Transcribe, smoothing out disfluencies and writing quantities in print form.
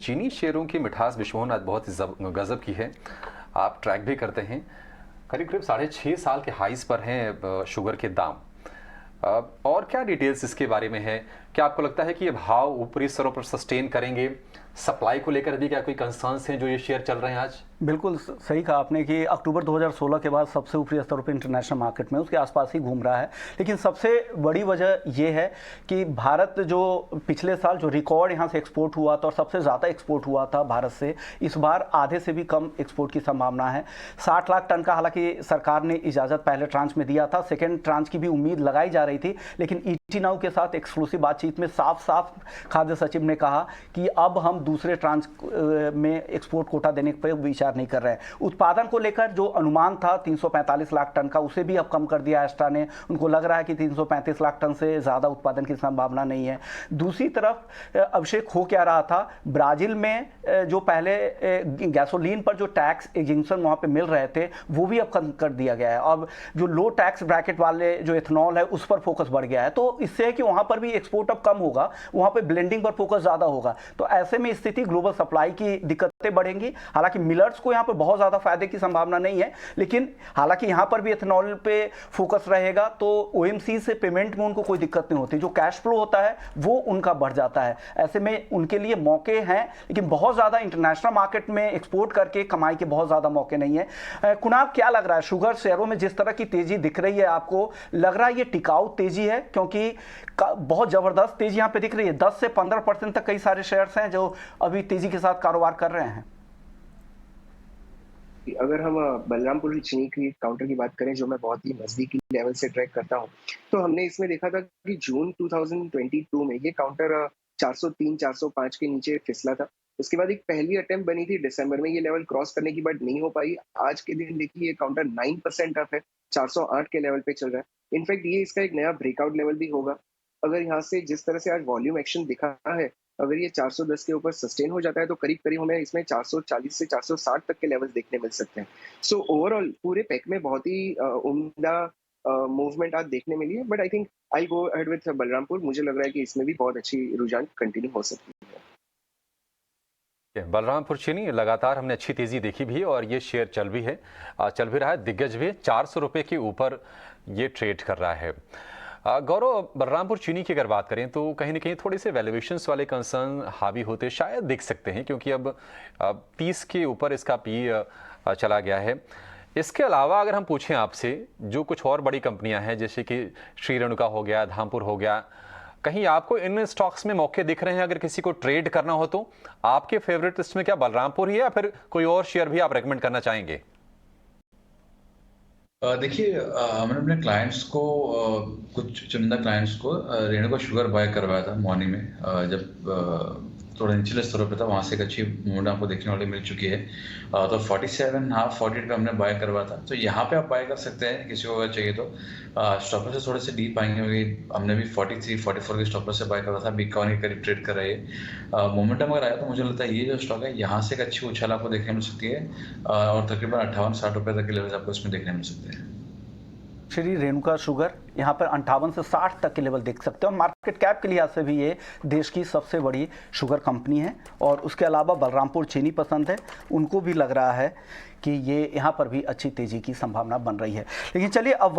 चीनी शेयरों की मिठास विश्वनाथ बहुत गजब की है। आप ट्रैक भी करते हैं। करीब करीब 6.5 साल के हाइस पर हैं शुगर के दाम। और क्या डिटेल्स इसके बारे में है? क्या आपको लगता है कि ये भाव ऊपरी स्तरों पर सस्टेन करेंगे? सप्लाई को लेकर भी क्या कोई कंसर्न्स हैं जो ये शेयर चल रहे हैं आज? बिल्कुल सही कहा आपने कि अक्टूबर 2016 के बाद सबसे ऊपरी स्तर पर इंटरनेशनल मार्केट में उसके आसपास ही घूम रहा है। लेकिन सबसे बड़ी वजह ये है कि भारत जो पिछले साल जो रिकॉर्ड यहाँ से एक्सपोर्ट हुआ था और सबसे ज़्यादा एक्सपोर्ट हुआ था भारत से, इस बार आधे से भी कम एक्सपोर्ट की संभावना है। 60 लाख टन का हालांकि सरकार ने इजाज़त पहले ट्रांच में दिया था, सेकेंड ट्रांच की भी उम्मीद लगाई जा रही थी, लेकिन ईटी नाउ के साथ एक्सक्लूसिव बातचीत में साफ साफ खाद्य सचिव ने कहा कि अब हम दूसरे ट्रांच में एक्सपोर्ट कोटा देने पर विचार नहीं कर रहे हैं। उत्पादन को लेकर जो अनुमान था 345 लाख टन का, उसे भी अब कम कर दिया एस्ट्रा ने। उनको लग रहा है कि 335 लाख टन से ज़्यादा उत्पादन की संभावना नहीं है। दूसरी तरफ अभिषेक हो क्या रहा था, ब्राज़ील में जो पहले गैसोलीन पर जो टैक्स एग्जेम्पशन वहाँ पे मिल रहे थे वो भी अब कम कर दिया गया है। अब जो लो टैक्स ब्रैकेट वाले जो इथेनॉल है उस पर फोकस बढ़ गया है, तो इससे है कि वहाँ पर भी एक्सपोर्ट अब कम होगा, वहाँ पर ब्लेंडिंग पर फोकस ज़्यादा होगा। तो ऐसे में स्थिति ग्लोबल सप्लाई की दिक्कतें बढ़ेंगी। हालांकि मिलर्स को यहाँ पर बहुत ज़्यादा फायदे की संभावना नहीं है, लेकिन हालांकि यहाँ पर भी एथेनॉल पे फोकस रहेगा तो ओएमसी से पेमेंट में उनको कोई दिक्कत नहीं होती। जो कैश फ्लो होता है वो उनका बढ़ जाता है। ऐसे में उनके लिए मौके हैं, लेकिन बहुत ज़्यादा इंटरनेशनल मार्केट में एक्सपोर्ट करके कमाई के बहुत ज़्यादा मौके नहीं है। कुणाल, क्या लग रहा है शुगर शेयरों में जिस तरह की तेज़ी दिख रही है, आपको लग रहा है ये टिकाऊ तेज़ी है? क्योंकि बहुत ज़बरदस्त तेज़ी यहाँ पे दिख रही है। 10 से 15% तक कई सारे शेयर्स हैं जो अभी तेज़ी के साथ कारोबार कर रहे हैं। अगर हम बलरामपुर चीनी की काउंटर की बात करें, जो मैं बहुत ही नजदीकी लेवल से ट्रैक करता हूं, तो हमने इसमें देखा था कि जून 2022 में ये काउंटर 403 405 के नीचे फिसला था। उसके बाद एक पहली अटेम्प्ट बनी थी दिसंबर में ये लेवल क्रॉस करने की, बट नहीं हो पाई। आज के दिन देखिए ये काउंटर 9% अप है, 408 के लेवल पे चल रहा है। इनफैक्ट ये इसका एक नया ब्रेकआउट लेवल भी होगा। अगर यहाँ से जिस तरह से आज वॉल्यूम एक्शन दिखा है, अगर ये 410 के ऊपर सस्टेन हो जाता है तो करीब करीब हमें इसमें 440 से 460 तक के लेवल्स देखने मिल सकते हैं। सो ओवरऑल पूरे पैक में बहुत ही उम्दा मूवमेंट आज देखने मिली है, but I think I go ahead with Balrampur. मुझे लग रहा है कि इसमें भी बहुत अच्छी रुझान कंटिन्यू हो सकती है। बलरामपुर चीनी लगातार हमने अच्छी तेजी देखी भी और ये शेयर चल भी रहा है। दिग्गज भी 400 रुपये के ऊपर ये ट्रेड कर रहा है। गौरव, बलरामपुर चीनी की अगर बात करें तो कहीं ना कहीं थोड़े से वैल्यूएशंस वाले कंसर्न हावी होते शायद दिख सकते हैं, क्योंकि अब 30 के ऊपर इसका पी चला गया है। इसके अलावा अगर हम पूछें आपसे, जो कुछ और बड़ी कंपनियां हैं जैसे कि श्री रेणुका हो गया, धामपुर हो गया, कहीं आपको इन स्टॉक्स में मौके दिख रहे हैं? अगर किसी को ट्रेड करना हो तो आपके फेवरेट लिस्ट में क्या बलरामपुर ही है या फिर कोई और शेयर भी आप रेकमेंड करना चाहेंगे? देखिए, हमने अपने क्लाइंट्स को कुछ चुनिंदा क्लाइंट्स को रेणुका शुगर बाय करवाया था मॉर्निंग में, जब थोड़ा निचले स्तरों पे था, वहाँ से एक अच्छी मूवमेंट आपको देखने वाली मिल चुकी है। तो 47.5 48 पे हमने बाय करवाया था, तो यहाँ पे आप बाय कर सकते हैं किसी को अगर चाहिए तो। स्टॉपर से थोड़े से डीप आएंगे, हमने भी 43 44 के स्टॉपर से बाय करवाया था, 51 के करीब ट्रेड कर रही है। मोमेंटम अगर आया तो मुझे लगता है ये जो स्टॉक है यहाँ से एक अच्छी उछाल आपको देखने मिल सकती है, और तकरीबन 58-60 रुपये तक के लेवल आपको इसमें देखने मिल सकते हैं। श्री रेणुका शुगर यहाँ पर 58 से 60 तक के लेवल देख सकते हो। मार्केट कैप के लिहाज से भी ये देश की सबसे बड़ी शुगर कंपनी है। और उसके अलावा बलरामपुर चीनी पसंद है, उनको भी लग रहा है कि ये यहाँ पर भी अच्छी तेज़ी की संभावना बन रही है। लेकिन चलिए अब